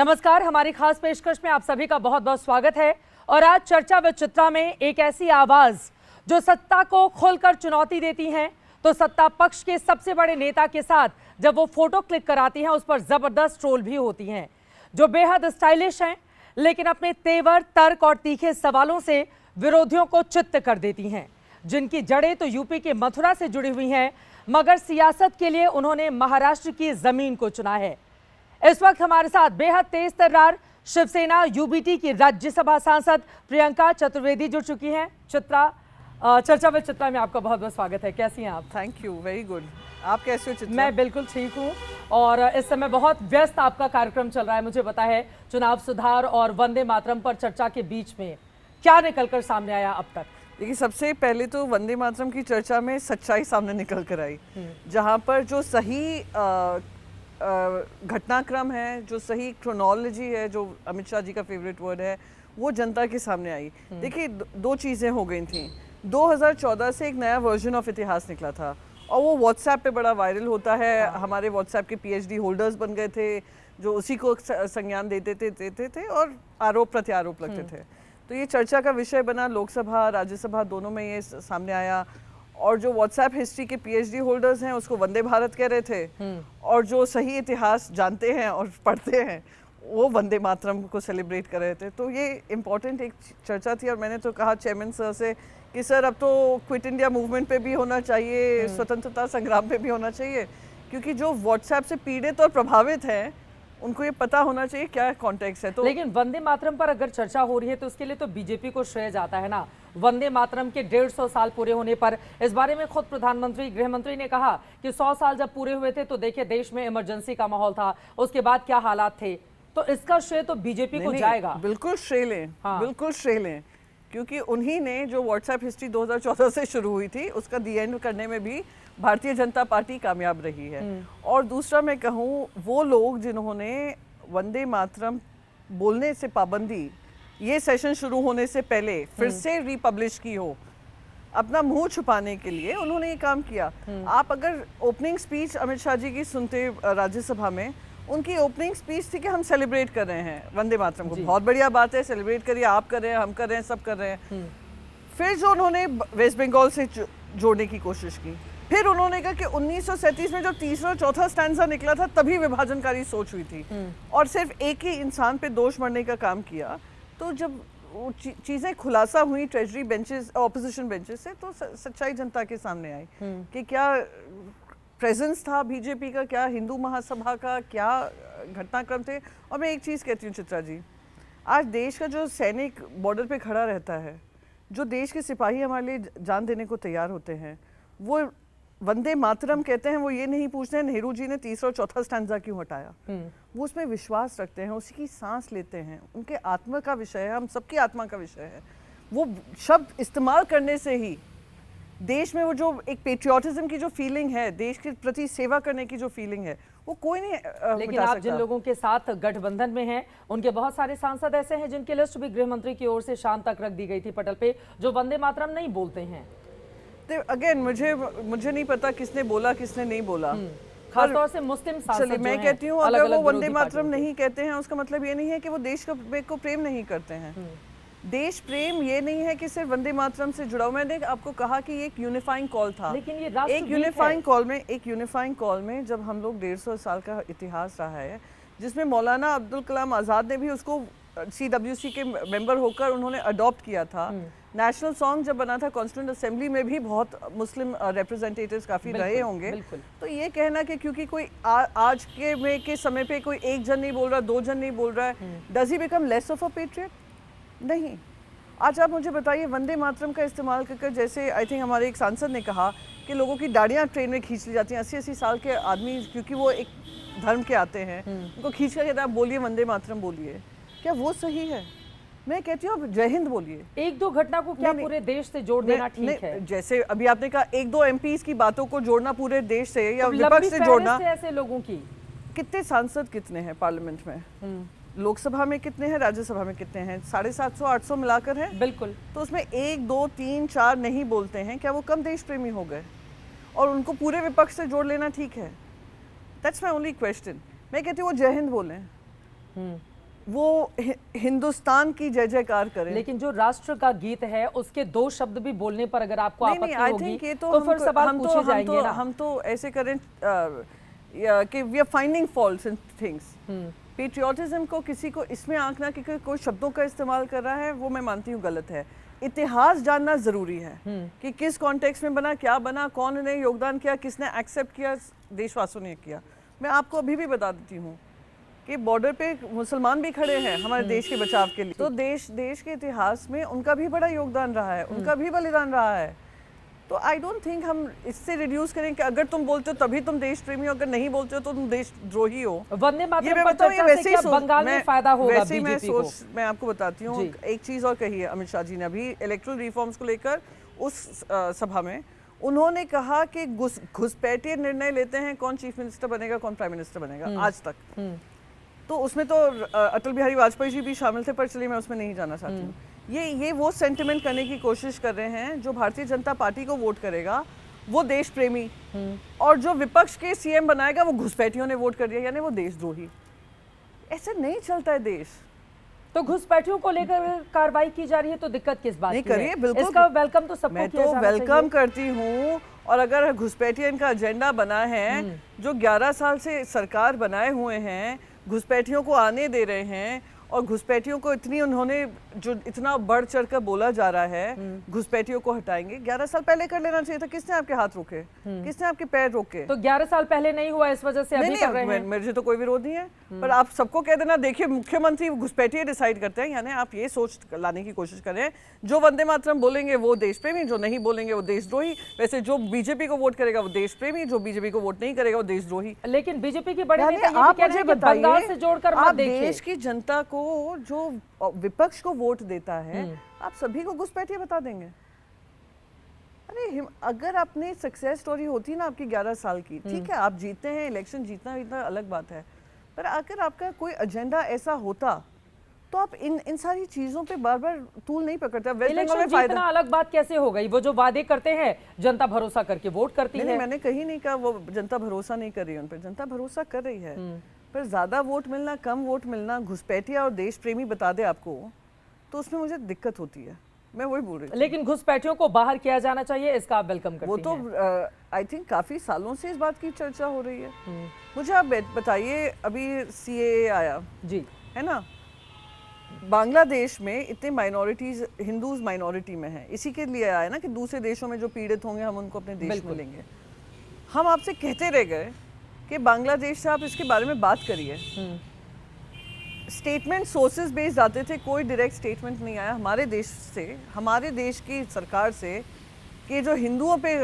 नमस्कार, हमारी खास पेशकश में आप सभी का बहुत बहुत स्वागत है। और आज चर्चा विद चित्रा में एक ऐसी आवाज जो सत्ता को खोलकर चुनौती देती है, तो सत्ता पक्ष के सबसे बड़े नेता के साथ जब वो फोटो क्लिक कराती हैं उस पर जबरदस्त ट्रोल भी होती हैं, जो बेहद स्टाइलिश हैं लेकिन अपने तेवर, तर्क और तीखे सवालों से विरोधियों को चित्त कर देती हैं, जिनकी जड़ें तो यूपी के मथुरा से जुड़ी हुई हैं, मगर सियासत के लिए उन्होंने महाराष्ट्र की जमीन को चुना है। इस वक्त हमारे साथ बेहद तेज तर्रार शिवसेना यूबीटी की राज्यसभा सांसद प्रियंका चतुर्वेदी जुड़ चुकी हैं। चित्रा, चर्चा विद चित्रा में आपका बहुत बहुत स्वागत है। कैसी हैं आप? Thank you, very good. आप कैसे हो चित्रा? मैं बिल्कुल ठीक हूँ। और इस समय बहुत व्यस्त आपका कार्यक्रम चल रहा है, मुझे पता है। चुनाव सुधार और वंदे मातरम पर चर्चा के बीच में क्या निकलकर सामने आया अब तक? देखिए, सबसे पहले तो वंदे मातरम की चर्चा में सच्चाई सामने निकल कर आई, जहाँ पर जो सही घटनाक्रम है, जो सही क्रोनोलॉजी है, जो अमित शाह जी का फेवरेट वर्ड है, वो जनता के सामने आई। देखिए, दो चीज़ें हो गई थी। 2014 से एक नया वर्जन ऑफ इतिहास निकला था और वो व्हाट्सएप पे बड़ा वायरल होता है। हमारे व्हाट्सएप के पीएचडी होल्डर्स बन गए थे जो उसी को संज्ञान देते थे और आरोप प्रत्यारोप लगते थे। तो ये चर्चा का विषय बना, लोकसभा राज्यसभा दोनों में ये सामने आया। और जो व्हाट्सएप हिस्ट्री के पीएचडी होल्डर्स हैं उसको वंदे भारत कह रहे थे, और जो सही इतिहास जानते हैं और पढ़ते हैं वो वंदे मातरम को सेलिब्रेट कर रहे थे। तो ये इम्पॉर्टेंट एक चर्चा थी। और मैंने तो कहा चेयरमैन सर से कि सर अब तो क्विट इंडिया मूवमेंट पे भी होना चाहिए, स्वतंत्रता संग्राम पे भी होना चाहिए, क्योंकि जो व्हाट्सएप से पीड़ित और प्रभावित हैं उनको ये पता होना चाहिए क्या कॉन्टेक्स्ट है। तो लेकिन वंदे मातरम पर अगर चर्चा हो रही है तो उसके लिए तो बीजेपी को श्रेय जाता है ना। वंदे मातरम के 150 साल पूरे होने पर इस बारे में खुद प्रधानमंत्री, गृह मंत्री ने कहा कि 100 साल जब पूरे हुए थे तो देखिए देश में इमरजेंसी का माहौल था, उसके बाद क्या हालात थे। तो इसका श्रेय तो बीजेपी को जाएगा। बिल्कुल श्रेय लें, बिल्कुल श्रेय लें, क्योंकि उन्हीं ने जो व्हाट्सएप हिस्ट्री 2014 से शुरू हुई थी उसका दी एंड करने में भी भारतीय जनता पार्टी कामयाब रही है। और दूसरा मैं कहूँ, वो लोग जिन्होंने वंदे मातरम बोलने से पाबंदी ये सेशन शुरू होने से पहले फिर से रिपब्लिश की हो, अपना मुंह छुपाने के लिए उन्होंने ये काम किया। आप अगर ओपनिंग स्पीच अमित शाह जी की सुनते राज्यसभा में, उनकी ओपनिंग स्पीच थी कि हम सेलिब्रेट कर रहे हैं वंदे मातरम को, बहुत बढ़िया बात है, सेलिब्रेट करिए, आप कर रहे हैं, हम कर रहे हैं, सब कर रहे हैं। फिर जो उन्होंने वेस्ट बंगाल से जोड़ने की कोशिश की, फिर उन्होंने कहा कि 1937 में जो तीसरा और चौथा स्टैंजा निकला था तभी विभाजनकारी सोच हुई थी, और सिर्फ एक ही इंसान पे दोष मढ़ने का काम किया। तो जब वो चीज़ें खुलासा हुई ट्रेजरी बेंचेस, ऑपोजिशन बेंचेस से, तो सच्चाई जनता के सामने आई कि क्या प्रेजेंस था बीजेपी का, क्या हिंदू महासभा का, क्या घटनाक्रम थे। और मैं एक चीज़ कहती हूँ चित्रा जी, आज देश का जो सैनिक बॉर्डर पे खड़ा रहता है, जो देश के सिपाही हमारे लिए जान देने को तैयार होते हैं, वो वंदे मातरम कहते हैं, वो ये नहीं पूछते हैं नेहरू जी ने तीसरा और चौथा स्टैंजा क्यों हटाया। वो उसमें विश्वास रखते हैं, उसी की सांस लेते हैं, उनके आत्मा का विषय है, हम सबकी आत्मा का विषय है। वो शब्द इस्तेमाल करने से ही देश में वो जो एक पेट्रियोटिज्म की जो फीलिंग है, देश के प्रति सेवा करने की जो फीलिंग है, वो कोई नहीं लेकिन आप जिन लोगों के साथ गठबंधन में हैं, उनके बहुत सारे सांसद ऐसे हैं जिनकी लिस्ट भी गृह मंत्री की ओर से शाम तक रख दी गई थी पटल पे, जो वंदे मातरम नहीं बोलते हैं। अगेन मुझे नहीं पता किसने बोला किसने नहीं बोला, खासतौर से मुस्लिम सांसद। मैं कहती हूँ अगर वो वंदे मातरम नहीं कहते हैं उसका मतलब ये नहीं है कि वो देश को प्रेम नहीं करते हैं। देश प्रेम ये नहीं है कि सिर्फ वंदे मातरम से जुड़ा हुआ। मैंने आपको कहा कि एक यूनिफाइंग कॉल था, लेकिन ये एक यूनिफाइंग कॉल में जब हम लोग 150 साल का इतिहास रहा है, जिसमें मौलाना अब्दुल कलाम आज़ाद ने भी उसको CWC के मेंबर होकर उन्होंने अडॉप्ट किया था। नेशनल सॉन्ग जब बना था कॉन्स्टिट्यूएंट असेंबली में भी बहुत मुस्लिम रिप्रेजेंटेटिव्स काफ़ी रहे होंगे। तो ये कहना कि क्योंकि कोई आज के समय पे कोई एक जन नहीं बोल रहा, दो जन नहीं बोल रहा है, does he become less of a patriot? नहीं। आज आप मुझे बताइए, वंदे मातरम का इस्तेमाल कर, जैसे आई थिंक हमारे एक सांसद ने कहा कि लोगों की दाढ़ियाँ ट्रेन में खींच ली जाती हैं, 80-80 साल के आदमी क्योंकि वो एक धर्म के आते हैं, उनको खींच कर कहते हैं आप बोलिए वंदे मातरम बोलिए। क्या वो सही है? मैं कहती हूँ जय हिंद बोलिए। एक दो घटना को क्या पूरे देश से जोड़ देना ठीक है? जैसे अभी आपने कहा एक दो एमपीज की बातों को जोड़ना पूरे देश से या विपक्ष से जोड़ना, ऐसे लोगों की कितने सांसद कितने हैं पार्लियामेंट में, लोकसभा में कितने हैं, राज्यसभा में कितने हैं? 750-800 मिलाकर है। बिल्कुल। तो उसमें 1 2 3 4 नहीं बोलते हैं, क्या वो कम देश प्रेमी हो गए? और उनको पूरे विपक्ष से जोड़ लेना ठीक है? That's my only question. मैं कहती हूँ वो जय हिंद बोलें। वो हिंदुस्तान की जय जयकार करें। लेकिन जो राष्ट्र का गीत है उसके 2 शब्द भी बोलने पर अगर आपको आपत्ति आई होगी थिंक ये तो फिर सवाल पूछे जाएंगे ना। हम तो ऐसे करें कि we are finding faults in things. Patriotism को किसी को इसमें आंकना कि कोई शब्दों का इस्तेमाल कर रहा है, वो मैं मानती हूँ गलत है। इतिहास जानना जरूरी है कि किस कॉन्टेक्स्ट में बना, क्या बना, कौन ने योगदान किया, किसने एक्सेप्ट किया, देशवासियों ने किया। मैं आपको अभी भी बता देती हूँ कि बॉर्डर पे मुसलमान भी खड़े हैं हमारे देश के बचाव के लिए, तो देश के इतिहास में उनका भी बड़ा योगदान रहा है, उनका भी बलिदान रहा है। तो आई डोंट थिंक हम इससे रिड्यूस करें कि अगर तुम बोलते हो तभी तुम देश प्रेमी हो, अगर नहीं बोलते हो तो तुम देशद्रोही हो। वंदे मातरम पर चर्चा से क्या बंगाल में फायदा होगा बीजेपी को? मैं आपको बताती हूँ, एक चीज और कही है अमित शाह जी ने अभी इलेक्टोरल रिफॉर्म्स को लेकर उस सभा में। उन्होंने कहा कि घुसपैठिए निर्णय लेते हैं कौन चीफ मिनिस्टर बनेगा, कौन प्राइम मिनिस्टर बनेगा आज तक। तो उसमें तो अटल बिहारी वाजपेयी जी भी शामिल थे, पर चलिए मैं उसमें नहीं जाना चाहती हूँ। ये वो सेंटिमेंट करने की कोशिश कर रहे हैं जो भारतीय जनता पार्टी को वोट करेगा वो देश प्रेमी, और जो विपक्ष के सीएम बनाएगा वो घुसपैठियों ने वोट कर दिया, यानी वो देशद्रोही। ऐसे नहीं चलता है देश। तो घुसपैठियों को लेकर कार्रवाई की जा रही है तो दिक्कत किस बात नहीं की है? करिए, बिल्कुल इसका वेलकम तो सबको मैं किया तो जाना वेलकम करती हूँ। और अगर घुसपैठियन का एजेंडा बना है, जो 11 साल से सरकार बनाए हुए हैं, घुसपैठियों को आने दे रहे हैं, और घुसपैठियों को उन्होंने जो इतना बढ़ चढ़ कर बोला जा रहा है घुसपैठियों को हटाएंगे, 11 साल पहले कर लेना चाहिए था। किसने आपके हाथ रोके, किसने आपके पैर रोके? तो 11 साल पहले नहीं हुआ, इस वजह से अभी कर रहे हैं। मेरे तो कोई विरोध नहीं है, पर आप सबको कह देना देखिए मुख्यमंत्री घुसपैठिए डिसाइड करते हैं, यानी आप ये सोच लाने की कोशिश करें जो वंदे मातरम बोलेंगे वो देश प्रेमी, जो नहीं बोलेंगे वो देशद्रोही। वैसे जो बीजेपी को वोट करेगा वो देश प्रेमी, जो बीजेपी को वोट नहीं करेगा वो देशद्रोही। लेकिन बीजेपी की बड़ी नेता ये आप भी कह रहे हैं कि बंगाल से जोड़कर मत देखिए। देश की जनता को जो विपक्ष को वोट देता है आप सभी को घुसपैठिए बता देंगे? अरे अगर अपनी सक्सेस स्टोरी होती ना आपकी 11 साल की, ठीक है आप जीते हैं, इलेक्शन जीतना अलग बात है, पर अगर आपका कोई एजेंडा ऐसा होता तो आप इन सारी चीजों पे बार बार तूल नहीं पकड़ते। इलेक्शन जीतना अलग बात कैसे हो गई? वो जो वादे करते हैं जनता भरोसा करके वोट करती है। मैंने कहीं नहीं कहा वो जनता भरोसा नहीं कर रही है उन पर, जनता भरोसा कर रही है, पर ज्यादा वोट मिलना, कम वोट मिलना, घुसपैठिया और देश प्रेमी बता दे आपको, तो उसमें मुझे दिक्कत होती है। मैं वही बोल रही हूँ। लेकिन घुसपैठियों को बाहर किया जाना चाहिए, इसका आप वेलकम करती हैं? वो तो आई थिंक काफी सालों से इस बात की चर्चा हो रही है। मुझे आप बताइए, अभी सीएए आया जी, है ना, बांग्लादेश में इतने माइनॉरिटीज, हिंदूज माइनॉरिटी में हैं, इसी के लिए आया ना कि दूसरे देशों में जो पीड़ित होंगे हम उनको अपने देश में लेंगे। हम आपसे कहते रह गए कि बांग्लादेश से आप इसके बारे में बात करिए। स्टेटमेंट सोर्सेज बेस्ड आते थे, कोई डायरेक्ट स्टेटमेंट नहीं आया हमारे देश से, हमारे देश की सरकार से, कि जो हिंदुओं पे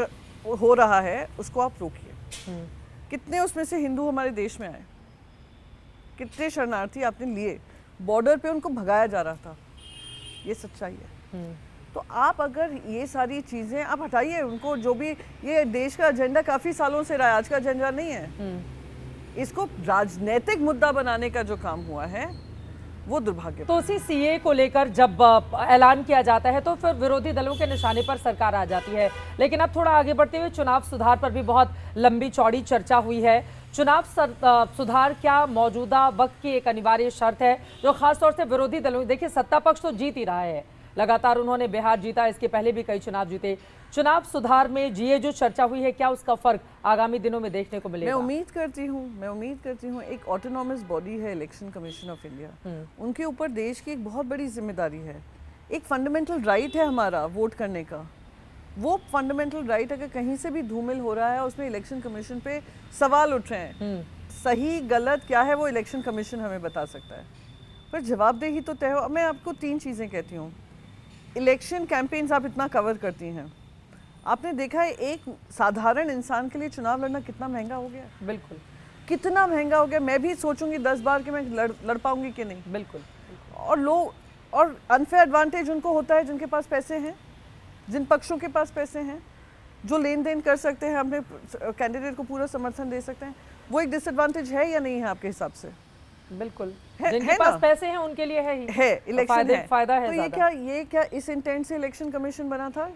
हो रहा है उसको आप रोकिए। कितने उसमें से हिंदू हमारे देश में आए, कितने शरणार्थी आपने लिए, बॉर्डर पे उनको भगाया जा रहा था, ये सच्चाई है। तो आप अगर ये सारी चीजें आप हटाइए उनको, जो भी ये देश का एजेंडा काफी सालों से रहा है, आज का एजेंडा नहीं है। इसको राजनीतिक मुद्दा बनाने का जो काम हुआ है वो दुर्भाग्य। तो उसी सीए को लेकर जब ऐलान किया जाता है तो फिर विरोधी दलों के निशाने पर सरकार आ जाती है। लेकिन अब थोड़ा आगे बढ़ते हुए चुनाव सुधार पर भी बहुत लंबी चौड़ी चर्चा हुई है। चुनाव सुधार क्या मौजूदा वक्त की एक अनिवार्य शर्त है जो खासतौर से विरोधी दलों, देखिए सत्ता पक्ष तो जीत ही रहा है, लगातार उन्होंने बिहार जीता, इसके पहले भी कई चुनाव जीते। चुनाव सुधार में ये जो चर्चा हुई है, क्या उसका फर्क आगामी दिनों में देखने को मिलेगा? मैं उम्मीद करती हूँ एक ऑटोनॉमस बॉडी है इलेक्शन कमीशन ऑफ इंडिया, उनके ऊपर देश की एक बहुत बड़ी जिम्मेदारी है। एक फंडामेंटल राइट है हमारा वोट करने का, वो फंडामेंटल राइट अगर कहीं से भी धूमिल हो रहा है, उसमें इलेक्शन कमीशन पे सवाल उठ रहे हैं, सही गलत क्या है वो इलेक्शन कमीशन हमें बता सकता है, पर जवाबदेही तो तय हो। मैं आपको 3 चीज़ें कहती हूँ। इलेक्शन कैंपेन्स आप इतना कवर करती हैं, आपने देखा है एक साधारण इंसान के लिए चुनाव लड़ना कितना महंगा हो गया। बिल्कुल, कितना महंगा हो गया। मैं भी सोचूंगी 10 बार कि मैं लड़ पाऊंगी कि नहीं। बिल्कुल। और लोग, और अनफेयर एडवांटेज उनको होता है जिनके पास पैसे हैं, जिन पक्षों के पास पैसे हैं, जो लेन देन कर सकते हैं, अपने कैंडिडेट को पूरा समर्थन दे सकते हैं। वो एक डिसएडवांटेज है या नहीं है आपके हिसाब से? बिल्कुल, जिनके पास पैसे हैं उनके लिए है ही है, इलेक्शन है, फायदा है। तो ये क्या इस इंटेंट से इलेक्शन कमीशन बना था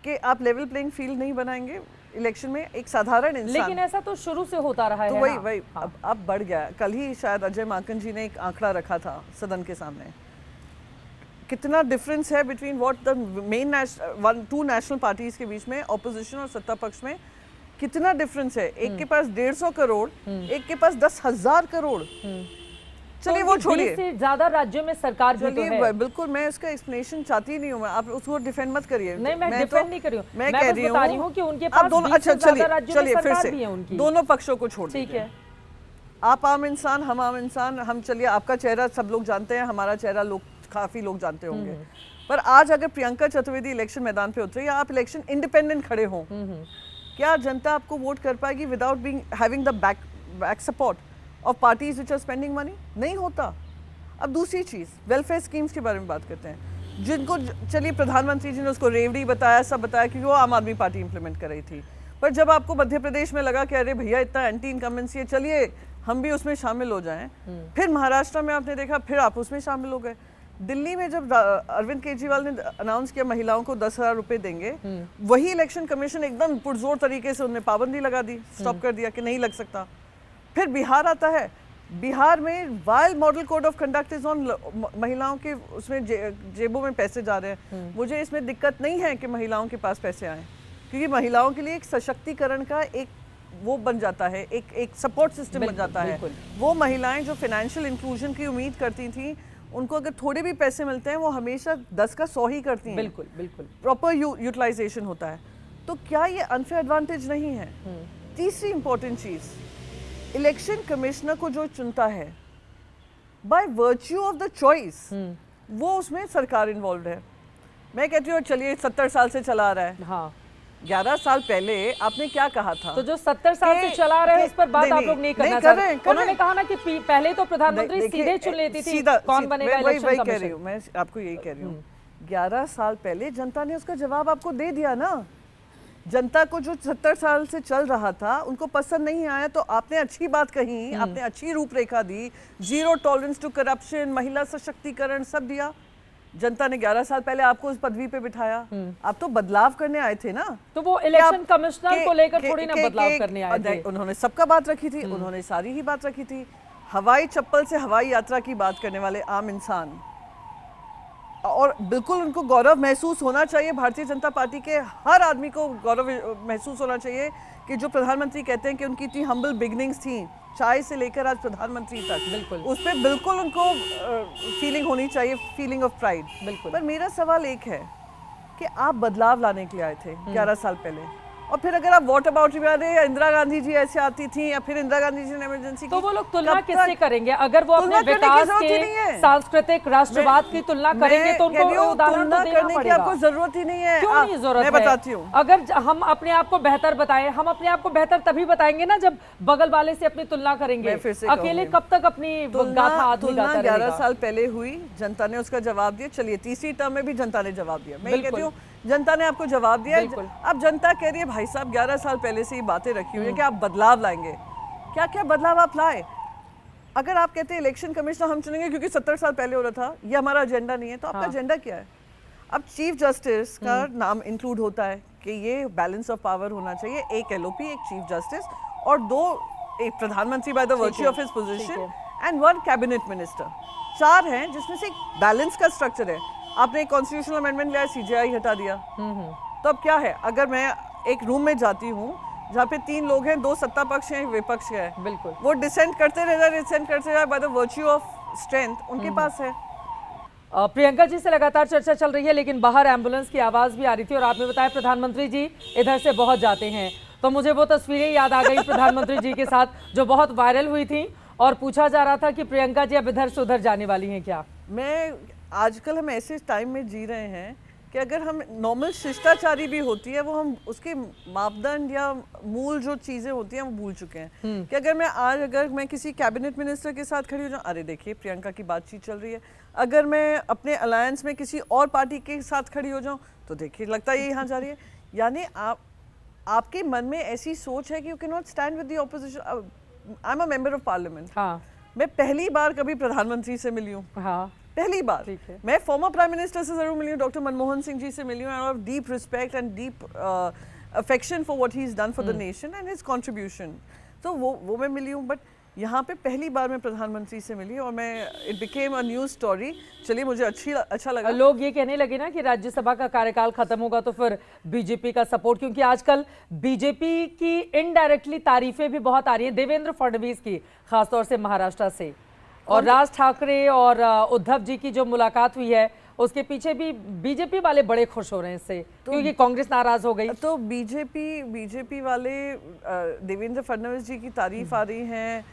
कि आप लेवल प्लेइंग फील्ड नहीं बनाएंगे? इलेक्शन में एक साधारण इंसान। लेकिन ऐसा तो शुरू से होता रहा है तो ना। वही अब बढ़ गया। कल ही शायद अजय माकन जी ने एक आंकड़ा रखा था सदन के सामने, कितना डिफरेंस है between what the main two national parties के बीच में, ऑपोजिशन और सत्ता पक्ष में कितना डिफरेंस है। एक के पास 150 करोड़, एक के पास 10,000 करोड़। चलिए वो छोड़िए, से ज्यादा राज्यों में सरकार भी तो है। बिल्कुल, मैं उसका एक्सप्लेनेशन चाहती नहीं हूँ, आप उसको डिफेंड मत करिए। नहीं, मैं डिफेंड नहीं कर रही हूँ, मैं कह रही हूँ कि उनके पास दोनों, 20 से ज्यादा राज्यों में फिर सरकार से भी है उनकी। दोनों पक्षों को छोड़ ठीक है, आप आम इंसान, हम आम इंसान, हम चलिए आपका चेहरा सब लोग जानते हैं, हमारा चेहरा काफी लोग जानते होंगे, पर आज अगर प्रियंका चतुर्वेदी इलेक्शन मैदान पे उतरे या आप इलेक्शन इंडिपेंडेंट खड़े हों, क्या जनता आपको वोट कर पाएगी without being having the back support of parties which are spending money? नहीं होता। अब दूसरी चीज़, वेलफेयर स्कीम्स के बारे में बात करते हैं, जिनको चलिए प्रधानमंत्री जी ने उसको रेवड़ी बताया, सब बताया, क्योंकि वो आम आदमी पार्टी इंप्लीमेंट कर रही थी। पर जब आपको मध्य प्रदेश में लगा कि अरे भैया इतना एंटी इनकम्बेंसी है, चलिए हम भी उसमें शामिल हो जाएं, फिर महाराष्ट्र में आपने देखा, फिर आप उसमें शामिल हो गए। दिल्ली में जब अरविंद केजरीवाल ने अनाउंस किया महिलाओं को 10,000 रुपए देंगे, वही इलेक्शन कमीशन एकदम पुरजोर तरीके से उन्हें पाबंदी लगा दी, स्टॉप कर दिया कि नहीं लग सकता। फिर बिहार आता है, बिहार में while model code of conduct is on, महिलाओं के उसमें जेबों में पैसे जा रहे हैं। मुझे इसमें दिक्कत नहीं है कि महिलाओं के पास पैसे आए, क्योंकि महिलाओं के लिए एक सशक्तिकरण का एक वो बन जाता है, एक सपोर्ट सिस्टम बन जाता है। वो महिलाएं जो फाइनेंशियल इंक्लूजन की उम्मीद करती थी, उनको अगर थोड़े भी पैसे मिलते हैं वो हमेशा 10 का 100 ही करती हैं। बिल्कुल बिल्कुल, प्रॉपर यूटिलाइजेशन होता है। तो क्या ये अनफेयर एडवांटेज नहीं है? तीसरी इंपॉर्टेंट चीज, इलेक्शन कमिश्नर को जो चुनता है by virtue of the choice, वो उसमें सरकार इन्वॉल्व है। मैं कहती हूँ चलिए 70 साल से चला रहा है, हाँ 11 साल पहले आपने क्या कहा था? तो जो 70 साल से चला रहे हैं इस पर बात आप लोग नहीं करना चाह रहे। उन्होंने कहा ना कि पहले तो प्रधानमंत्री सीधे चुन लेती थी कौन बनेगा इलेक्शन कमीशन। कह रही हूँ मैं, आपको यही कह रही हूँ, 11 साल पहले जनता ने उसका जवाब आपको दे दिया ना। जनता को जो 70 साल से चल रहा था उनको पसंद नहीं आया, तो आपने अच्छी बात कही, आपने अच्छी रूपरेखा दी, जीरो टॉलरेंस टू करप्शन, महिला सशक्तिकरण, सब दिया। जनता ने 11 साल पहले आपको उस पदवी पे बिठाया, आप तो बदलाव करने आए थे ना। तो वो इलेक्शन कमिश्नर को लेकर थोड़ी ना बदलाव करने आए थे। उन्होंने सबका बात रखी थी, उन्होंने सारी ही बात रखी थी। हवाई चप्पल से हवाई यात्रा की बात करने वाले आम इंसान, और बिल्कुल उनको गौरव महसूस होना चाहिए, भारतीय जनता पार्टी के हर आदमी को गौरव महसूस होना चाहिए कि जो प्रधानमंत्री कहते हैं कि उनकी इतनी हम्बल बिगनिंग्स थी, चाय से लेकर आज प्रधानमंत्री तक, बिल्कुल उस पर बिल्कुल उनको फीलिंग होनी चाहिए, फीलिंग ऑफ प्राइड। बिल्कुल। पर मेरा सवाल एक है कि आप बदलाव लाने के लिए आए थे 11 साल पहले, और फिर अगर आप वॉट अबाउट या इंदिरा गांधी जी ऐसे आती थी, या फिर इंदिरा गांधी जी ने इमरजेंसी, तो वो लोग तुलना किससे करेंगे? अगर वो अपने विकास के सांस्कृतिक राष्ट्रवाद की तुलना करेंगे तो उनको उदाहरण तो देना पड़ेगा। आपको जरूरत ही नहीं है। क्यों नहीं जरूरत है? मैं बताती हूँ। अगर हम अपने आप को बेहतर बताएं, हम अपने आप को बेहतर तभी बताएंगे ना जब बगल वाले से अपनी तुलना करेंगे। अकेले कब तक अपनी गाथा आदमी गाता रहेगा? 11 साल पहले हुई, जनता ने उसका जवाब दिया। चलिए तीसरी टर्म में भी जनता ने जवाब दिया। मैं कहती हूँ जनता ने आपको जवाब दिया। अब जनता कह रही है भाई साहब 11 साल पहले से ये बातें रखी हुई है कि आप बदलाव लाएंगे। क्या क्या बदलाव आप लाए? अगर आप कहते हैं इलेक्शन कमिश्नर हम चुनेंगे क्योंकि 70 साल पहले हो रहा था, ये हमारा एजेंडा नहीं है, तो आपका एजेंडा क्या है? अब चीफ जस्टिस का नाम इंक्लूड होता है कि ये बैलेंस ऑफ पावर होना चाहिए, एक एलओपी, एक चीफ जस्टिस, और एक प्रधानमंत्री by the virtue of his position and 1 cabinet minister. 4 हैं जिसमें से बैलेंस का स्ट्रक्चर है। आपने एक कॉन्स्टिट्यूशनल अमेंडमेंट लिया, सीजेआई हटा दिया, तो अब क्या है? अगर मैं एक रूम में जाती हूँ जहाँ पे 3 लोग हैं, 2 सत्ता पक्ष हैं, 1 विपक्ष है, बिल्कुल वो डिसेंट करते रहे by the virtue of strength उनके पास है। प्रियंका जी से लगातार चर्चा चल रही है, लेकिन बाहर एम्बुलेंस की आवाज भी आ रही थी और आपने बताया प्रधानमंत्री जी इधर से बहुत जाते हैं, तो मुझे वो तस्वीरें याद आ गई प्रधानमंत्री जी के साथ जो बहुत वायरल हुई थी, और पूछा जा रहा था कि प्रियंका जी अब इधर से उधर जाने वाली हैं क्या? आजकल हम ऐसे टाइम में जी रहे हैं कि अगर हम नॉर्मल शिष्टाचारी भी होती है, वो हम उसके मापदंड या मूल जो चीज़ें होती हैं वो भूल चुके हैं। कि अगर मैं किसी कैबिनेट मिनिस्टर के साथ खड़ी हो जाऊँ, अरे देखिए प्रियंका की बातचीत चल रही है। अगर मैं अपने अलायंस में किसी और पार्टी के साथ खड़ी हो जाऊँ तो देखिए लगता है ये यहाँ जा रही है। यानी आपके मन में ऐसी सोच है कि you can not stand with the opposition. I am a member of parliament. हाँ, मैं पहली बार कभी प्रधानमंत्री से मिली हूँ। हाँ, पहली बार। मैं फॉर्मर प्राइम मिनिस्टर से जरूर मिली हूँ, डॉक्टर मनमोहन सिंह जी से मिली हूँ, और deep respect and deep affection for what he is done for the nation and his contribution. तो वो मैं मिली हूँ, बट यहाँ पे पहली बार मैं प्रधानमंत्री से मिली और मैं it became a news story. चलिए, मुझे अच्छा लगा। लोग ये कहने लगे ना कि राज्यसभा का कार्यकाल खत्म होगा तो फिर बीजेपी का सपोर्ट, क्योंकि आजकल बीजेपी की इनडायरेक्टली तारीफें भी बहुत आ रही हैं देवेंद्र फडणवीस की, खासतौर से महाराष्ट्र से। और राज ठाकरे और उद्धव जी की जो मुलाकात हुई है उसके पीछे भी बीजेपी वाले बड़े खुश हो रहे हैं इससे, क्योंकि कांग्रेस नाराज हो गई। तो बीजेपी वाले देवेंद्र फडणवीस जी की तारीफ आ रही है,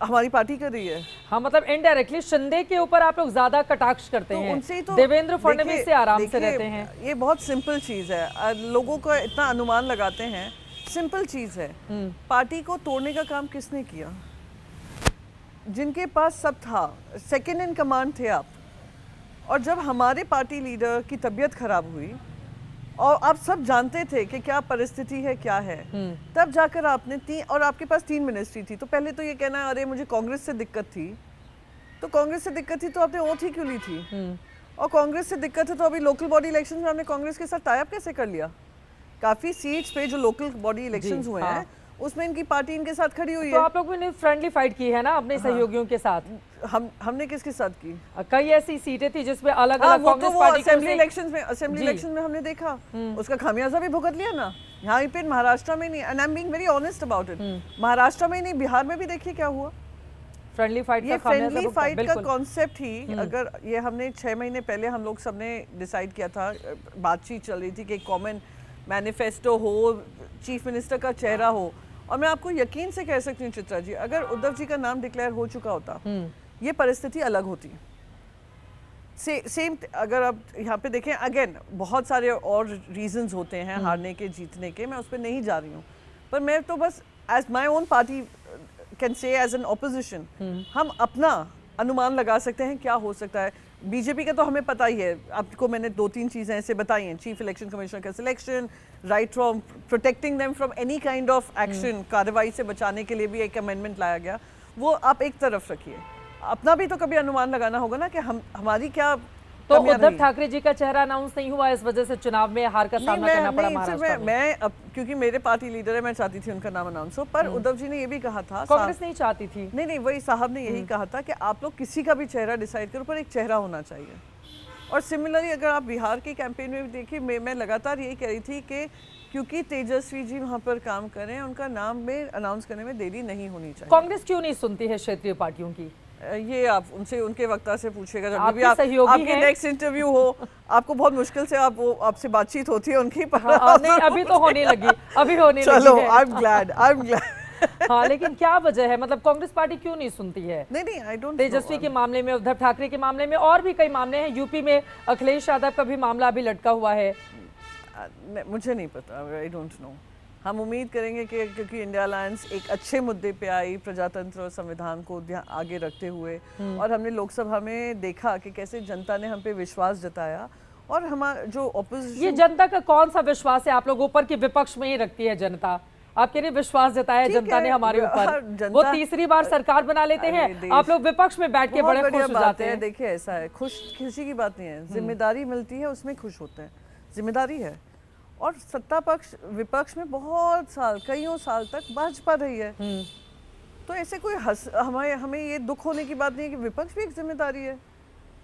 हमारी पार्टी कर रही है। हाँ, मतलब इनडायरेक्टली शिंदे के ऊपर आप लोग ज्यादा कटाक्ष करते हैं, उनसे ही तो देवेंद्र फडणवीस से आराम से रहते हैं। ये बहुत सिंपल चीज है, लोगों को इतना अनुमान लगाते हैं, सिंपल चीज है। पार्टी को तोड़ने का काम किसने किया? जिनके पास सब था, सेकंड इन कमांड थे आप। और जब हमारे पार्टी लीडर की तबीयत खराब हुई और आप सब जानते थे कि क्या परिस्थिति है, क्या है, तब जाकर आपने और आपके पास 3 मिनिस्ट्री थी। तो पहले तो ये कहना, अरे मुझे कांग्रेस से दिक्कत थी, तो कांग्रेस से दिक्कत थी तो आपने ओथ ही क्यों ली थी? और कांग्रेस से दिक्कत है तो अभी लोकल बॉडी इलेक्शन में आपने कांग्रेस के साथ टाई अप कैसे कर लिया? काफी सीट्स पे जो लोकल बॉडी इलेक्शंस हुए हैं उसमें इनकी पार्टी इनके साथ खड़ी हुई है। तो आप लोगों ने फ्रेंडली फाइट की है ना अपने सहयोगियों के साथ? हमने किसके साथ की? कई ऐसी सीटें थी जिसमें अलग-अलग कांग्रेस पार्टी असेंबली इलेक्शन में हमने देखा, उसका खामियाजा भी भुगत लिया ना। यहाँ पे महाराष्ट्र में नहीं, and I am being very honest about it, Maharashtra में नहीं, बिहार में भी देखिए क्या हुआ। फ्रेंडली फाइट ये फ्रेंडली फाइट का कॉन्सेप्ट ही, अगर ये हमने 6 महीने पहले हम लोग सबने डिसाइड किया था, बातचीत चल रही थी कि कॉमन मैनिफेस्टो हो, चीफ मिनिस्टर का चेहरा हो। और मैं आपको यकीन से कह सकती हूँ चित्रा जी, अगर उद्धव जी का नाम डिक्लेयर हो चुका होता, ये परिस्थिति अलग होती। सेम अगर आप यहाँ पे देखें, अगेन बहुत सारे और रीजंस होते हैं हारने के, जीतने के, मैं उस पर नहीं जा रही हूँ, पर मैं तो बस as my own party can say as an opposition हम अपना अनुमान लगा सकते हैं क्या हो सकता है। बीजेपी का तो हमें पता ही है, आपको मैंने 2-3 चीज़ें ऐसे बताई हैं, चीफ इलेक्शन कमिश्नर का selection, right from protecting them from any kind of action, कार्रवाई से बचाने के लिए भी एक अमेंडमेंट लाया गया, वो आप एक तरफ रखिए। अपना भी तो कभी अनुमान लगाना होगा ना कि हमारी क्या। तो उद्धव ठाकरे जी का चेहरा अनाउंस नहीं हुआ, इस वजह से चुनाव में हार का सामना करना पड़ा महाराष्ट्र में। मैं अब क्योंकि मेरे पार्टी लीडर है, मैं चाहती थी उनका नाम अनाउंस हो, पर उद्धव जी ने ये भी कहा था, कांग्रेस नहीं चाहती थी। नहीं, वही साहब ने यही कहा था कि आप लोग किसी का भी चेहरा डिसाइड करो, पर एक चेहरा होना चाहिए। और सिमिलरली अगर आप बिहार की कैंपेन में भी देखिए, मैं लगातार यही कह रही थी कि क्योंकि तेजस्वी जी वहाँ पर काम कर रहे हैं, उनका नाम में अनाउंस करने में देरी नहीं होनी चाहिए। कांग्रेस क्यों नहीं सुनती है क्षेत्रीय पार्टियों की? ये आप उनसे, उनके वक्ता से पूछेगा, जब भी आपके नेक्स्ट इंटरव्यू हो, आपको बहुत मुश्किल से आपसे बातचीत होती है उनकी। नहीं, अभी तो होने लगी, अभी होने लगी है। चलो, आई एम ग्लैड। हाँ, लेकिन क्या वजह है, मतलब कांग्रेस पार्टी क्यों नहीं सुनती है? नहीं, आई डोंट। तेजस्वी के मामले में, उद्धव ठाकरे के मामले में, और भी कई मामले हैं। यूपी में अखिलेश यादव का भी मामला अभी लटका हुआ है। मुझे नहीं पता, आई डोंट नो। हम उम्मीद करेंगे कि क्योंकि इंडिया अलायंस एक अच्छे मुद्दे पे आई, प्रजातंत्र और संविधान को आगे रखते हुए, और हमने लोकसभा में देखा कि कैसे जनता ने हम पे विश्वास जताया, और हमारा जो ऑपोजिशन। ये जनता का कौन सा विश्वास है? आप लोग ऊपर के विपक्ष में ही रखती है जनता, आपके लिए विश्वास जताया जनता ने हमारे ऊपर। वो तीसरी बार सरकार बना लेते हैं, आप लोग विपक्ष में बैठ के बड़े खुश हो जाते हैं। देखिए, ऐसा है, खुशी की बात नहीं है, जिम्मेदारी मिलती है उसमें खुश होते हैं, जिम्मेदारी है। और सत्ता पक्ष विपक्ष में बहुत साल, कईयों साल तक भाजपा रही है, तो ऐसे कोई हमें ये दुख होने की बात नहीं है कि विपक्ष भी एक जिम्मेदारी है,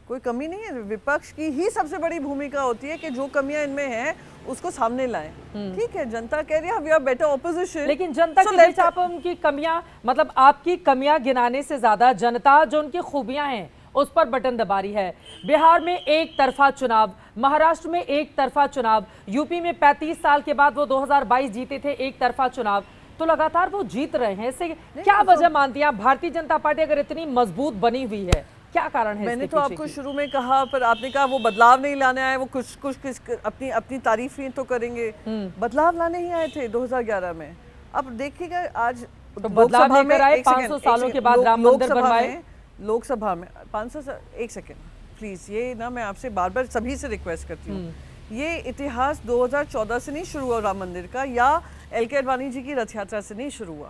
कोई कमी नहीं है। विपक्ष की ही सबसे बड़ी भूमिका होती है कि जो कमियां इनमें हैं उसको सामने लाएं। ठीक है, जनता कह रही है वी आर बेटर ऑपोजिशन, लेकिन जनता के बीच आप उनकी कमियां, मतलब आपकी कमियां गिनाने से ज्यादा जनता जो उनकी खूबियां हैं उस पर बटन दबा रही है। बिहार में एक तरफा चुनाव, महाराष्ट्र में एक तरफा चुनाव, यूपी में 35 साल के बाद वो 2022 जीते थे, एक तरफा चुनाव, तो लगातार वो जीत रहे हैं। इससे क्या वजह मानती हैं? भारतीय जनता पार्टी अगर इतनी मजबूत बनी हुई है, क्या कारण है? मैंने तो आपको शुरू में कहा, पर आपने कहा वो बदलाव नहीं लाने आए, वो कुछ अपनी तारीफें तो करेंगे। बदलाव लाने ही आए थे 2011 में। अब देखिएगा आज तो बदलाव लेकर आए, 500 सालों के बाद राम मंदिर बनवाए लोकसभा में। 500 एक सेकेंड प्लीज, ये ना मैं आपसे बार बार सभी से रिक्वेस्ट करती हूँ, ये इतिहास 2014 से नहीं शुरू हुआ राम मंदिर का, या एल.के. अडवाणी जी की रथ यात्रा से नहीं शुरू हुआ।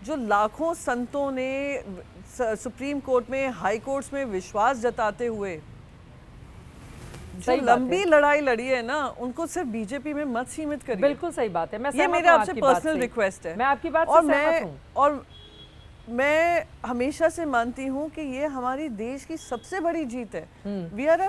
जो लाखों संतों ने सुप्रीम कोर्ट में, हाई कोर्ट्स में विश्वास जताते हुए जो सही बात लंबी है। लड़ाई लड़ी है ना, उनको सिर्फ बीजेपी में मत सीमित करिए। बिल्कुल सही बात है, मैं ये सहमत मेरे हूं आपसे आपकी बात पर्सनल से। रिक्वेस्ट है। मैं आपकी बात और से सहमत हूं। और मैं हमेशा से मानती हूँ कि ये हमारी देश की सबसे बड़ी जीत है। We are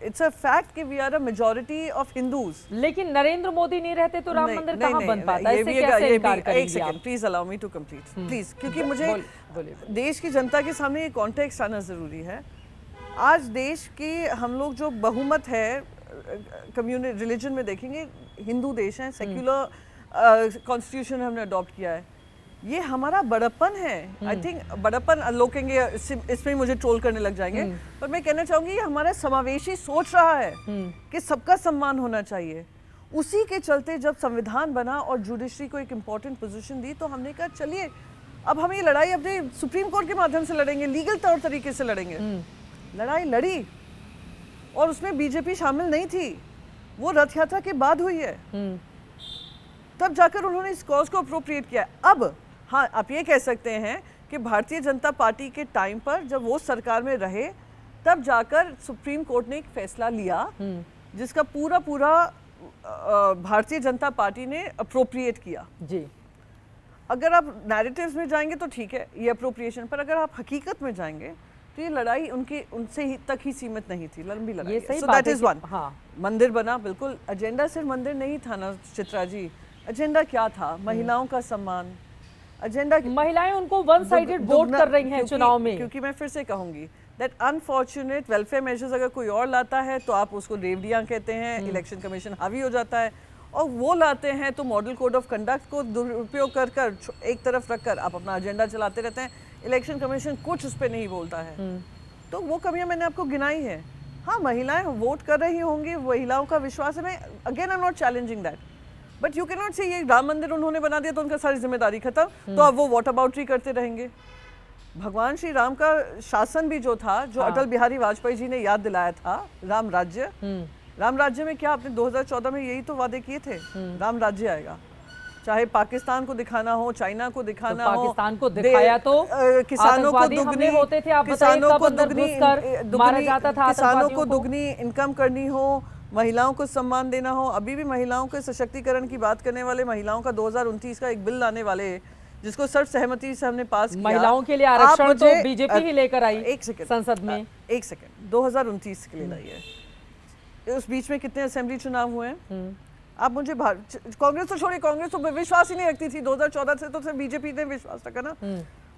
it's a fact कि we are a majority of Hindus. लेकिन नरेंद्र मोदी नहीं रहते तो राम मंदिर कहाँ बन पाता? ये इससे भी कैसे इनकार एक करेंगी सेकंड आप? Please allow me to complete please, क्योंकि मुझे बोलिए। देश की जनता के सामने ये कॉन्टेक्स्ट आना जरूरी है। आज देश की हम लोग जो बहुमत है कम्युनिटी रिलीजन में देखेंगे, हिंदू देश है, सेक्युलर कॉन्स्टिट्यूशन हमने अडॉप्ट किया है। ये हमारा बड़प्पन है। आई थिंक बड़प्पन लोग कहेंगे इसमें मुझे ट्रोल करने लग जाएंगे, पर मैं कहना चाहूंगी ये हमारा समावेशी सोच रहा है कि सबका सम्मान होना चाहिए। उसी के चलते जब संविधान बना और जुडिशरी को एक इम्पोर्टेंट पोजीशन दी, तो हमने कहा चलिए अब हम ये लड़ाई अपने सुप्रीम कोर्ट के माध्यम से लड़ेंगे, लीगल तौर तरीके से लड़ेंगे। लड़ाई लड़ी और उसमें बीजेपी शामिल नहीं थी, वो रथ यात्रा के बाद हुई है, तब जाकर उन्होंने इस कॉज को अप्रोप्रिएट किया। अब हाँ, आप ये कह सकते हैं कि भारतीय जनता पार्टी के टाइम पर जब वो सरकार में रहे, तब जाकर सुप्रीम कोर्ट ने एक फैसला लिया जिसका पूरा भारतीय जनता पार्टी ने अप्रोप्रिएट किया जी। अगर आप नैरेटिव्स में जाएंगे तो ठीक है ये अप्रोप्रिएशन, पर अगर आप हकीकत में जाएंगे तो ये लड़ाई उनसे ही तक ही सीमित नहीं थी, लंबी लड़ाई। So that is one. मंदिर बना, बिल्कुल एजेंडा सिर्फ मंदिर नहीं था ना चित्रा जी, एजेंडा क्या था? महिलाओं का सम्मान। एजेंडा महिलाएं उनको वन साइडेड वोट कर रही हैं चुनाव में। क्योंकि मैं फिर से कहूंगी दैट अनफॉर्चुनेट वेलफेयर मेजर्स अगर कोई और लाता है तो आप उसको रेवड़ियां कहते हैं, इलेक्शन कमीशन हावी हो जाता है, और वो लाते हैं तो मॉडल कोड ऑफ कंडक्ट को दुरुपयोग कर एक तरफ रखकर आप अपना एजेंडा चलाते रहते हैं। इलेक्शन कमीशन कुछ उस पर नहीं बोलता है। तो वो कमियां मैंने आपको गिनाई है। हाँ, महिलाएं वोट कर रही होंगी, महिलाओं का विश्वास है। मैं again I am not challenging that, but you can not से ये राम मंदिर उन्होंने बना दिया तो उनका सारी जिम्मेदारी खत्म, तो अब वो वॉट अबाउटरी करते रहेंगे। भगवान श्री राम का शासन भी जो था, जो अटल बिहारी वाजपेयी जी ने याद दिलाया था, राम राज्य। राम राज्य में क्या आपने 2014 में यही तो वादे किए थे, राम राज्य आएगा। चाहे पाकिस्तान को दिखाना हो, चाइना को दिखाना हो, पाकिस्तान को दिखाया तो किसानों को दुगनी होते थे, आप किसानों को दुगनी इनकम करनी हो, महिलाओं को सम्मान देना हो। अभी भी महिलाओं के सशक्तिकरण की बात करने वाले महिलाओं का 2029 का एक बिल लाने वाले जिसको सर्व सहमति से हमने पास किया। महिलाओं के लिए आरक्षण तो बीजेपी ही लेकर आई। एक सेकंड संसद में, एक सेकंड 2029 के लिए लाई है। उस बीच में कितने असेंबली चुनाव हुए हैं? आप मुझे कांग्रेस तो छोड़िए, कांग्रेस तो विश्वास ही नहीं रखती थी 2014 से, तो सिर्फ बीजेपी ने विश्वास रखा ना।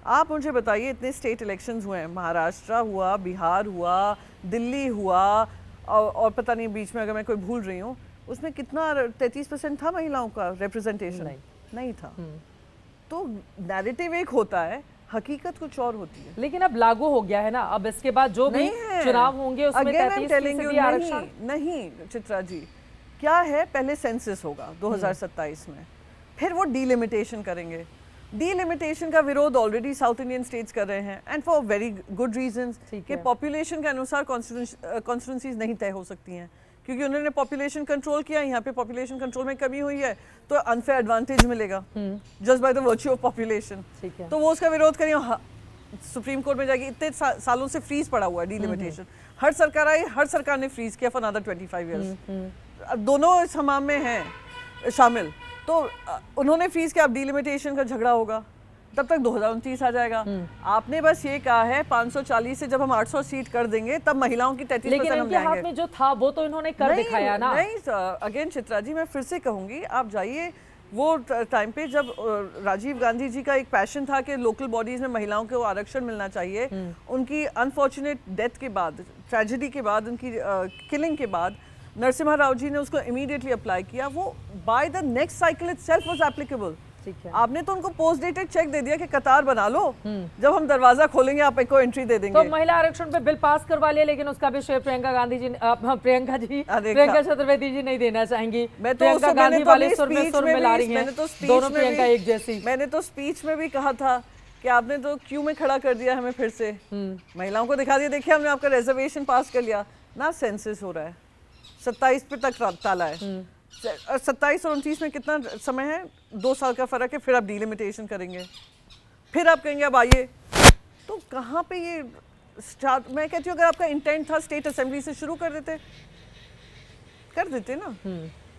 आप मुझे बताइए, इतने स्टेट इलेक्शंस हुए हैं, महाराष्ट्र हुआ, बिहार हुआ, दिल्ली हुआ, और पता नहीं बीच में अगर मैं कोई भूल रही हूँ, उसमें कितना 33% था महिलाओं का रिप्रेजेंटेशन? नहीं था। तो नैरेटिव एक होता है, हकीकत कुछ और होती है। लेकिन अब लागू हो गया है ना, अब इसके बाद जो भी चुनाव होंगे उसमें 33% आरक्षण नहीं। चित्रा जी, क्या है, पहले सेंसस होगा 2027 में, फिर वो डीलिमिटेशन करेंगे। डीलिमिटेशन का विरोध ऑलरेडी साउथ इंडियन स्टेट्स कर रहे हैं, and for very good reasons कि पॉपुलेशन के अनुसार कॉन्स्टिट्यूंसीज नहीं तय हो सकती हैं, क्योंकि उन्होंने पॉपुलेशन कंट्रोल किया। यहाँ पे पॉपुलेशन कंट्रोल में कमी हुई है तो अनफेयर एडवांटेज मिलेगा just by the virtue of population. तो वो उसका विरोध करेंगे, सुप्रीम कोर्ट में जाएगी। इतने सालों से फ्रीज पड़ा हुआ है डीलिमिटेशन, हर सरकार आई, हर सरकार ने फ्रीज किया फॉर अनदर 25 ईयर्स। दोनों इस हमाम में हैं शामिल, तो उन्होंने फ्रीज किया, अब डीलिमिटेशन का झगड़ा होगा, तब तक 2029 आ जाएगा। आपने बस ये कहा है 540 से जब हम 800 सीट कर देंगे तब महिलाओं की 33% हम लेकिन हाथ में जो था वो तो इन्होंने कर दिखाया ना। नहीं सर, अगेन चित्रा जी, मैं फिर से कहूंगी, आप जाइए वो टाइम पे जब राजीव गांधी जी का एक पैशन था कि लोकल बॉडीज में महिलाओं को आरक्षण मिलना चाहिए। उनकी अनफॉर्चुनेट डेथ के बाद, ट्रेजेडी के बाद, उनकी किलिंग के बाद नरसिम्हा राव जी ने उसको इमीडिएटली अप्लाई किया। वो by the next cycle itself was applicable. आपने तो उनको पोस्ट डेटेड चेक दे दिया कि कतार बना लो, जब हम दरवाजा खोलेंगे आप एक को एंट्री दे देंगे। तो महिला आरक्षण पे बिल पास करवा लिया, लेकिन उसका भी श्रेय प्रियंका चतुर्वेदी जी नहीं देना चाहेंगी। मैं तो प्रियंका गांधी वाले सुर में ला रही हैं, दोनों प्रियंका एक जैसी। मैंने तो स्पीच में भी कहा था कि आपने तो क्यू में खड़ा कर दिया हमें, फिर से महिलाओं को दिखा दिया, देखिए हमने आपका रिजर्वेशन पास कर लिया ना। सेंसस हो रहा है, 27 पे तक ताला है, 27 और 29 में कितना समय है? 2 साल का फर्क है। फिर आप डीलिमिटेशन करेंगे, फिर आप कहेंगे अब आइए, तो कहाँ पे ये स्टार्ट? मैं कहती हूँ अगर आपका इंटेंट था स्टेट असेंबली से शुरू कर देते, कर देते ना।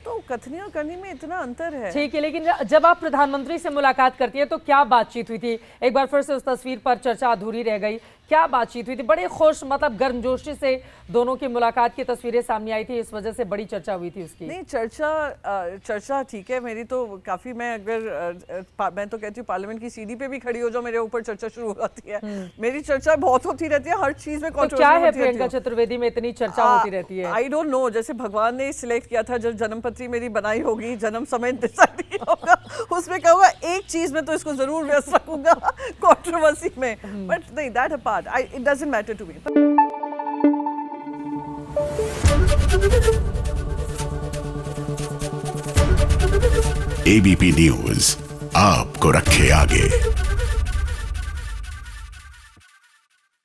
तो कथनी और करनी में इतना अंतर है। ठीक है, लेकिन जब आप प्रधानमंत्री से मुलाकात करती है तो क्या बातचीत हुई थी? एक बार फिर से उस तस्वीर पर चर्चा अधूरी रह गई। क्या बातचीत हुई थी? बड़े खुश, मतलब गर्मजोशी से दोनों की मुलाकात की तस्वीरें सामने आई थी, इस वजह से बड़ी चर्चा हुई थी उसकी। नहीं, चर्चा ठीक है मेरी तो काफी, मैं तो कहती हूँ पार्लियामेंट की सीढ़ी पे भी खड़ी हो जाओ, मेरे ऊपर चर्चा शुरू हो जाती है। मेरी चर्चा बहुत होती रहती है, हर चीज में तो क्या है प्रियंका चतुर्वेदी में इतनी चर्चा होती रहती है? आई डोंट नो, जैसे भगवान ने सिलेक्ट किया था, जब जन्मपत्री मेरी बनाई होगी, जन्म समय डिसाइड किया होगा, उसमें कहूँगा एक चीज में तो इसको जरूर व्यस्त रखूंगा, कंट्रोवर्सी में। बट नहीं, that apart, it doesn't matter to me. ABP News आपको रखे आगे।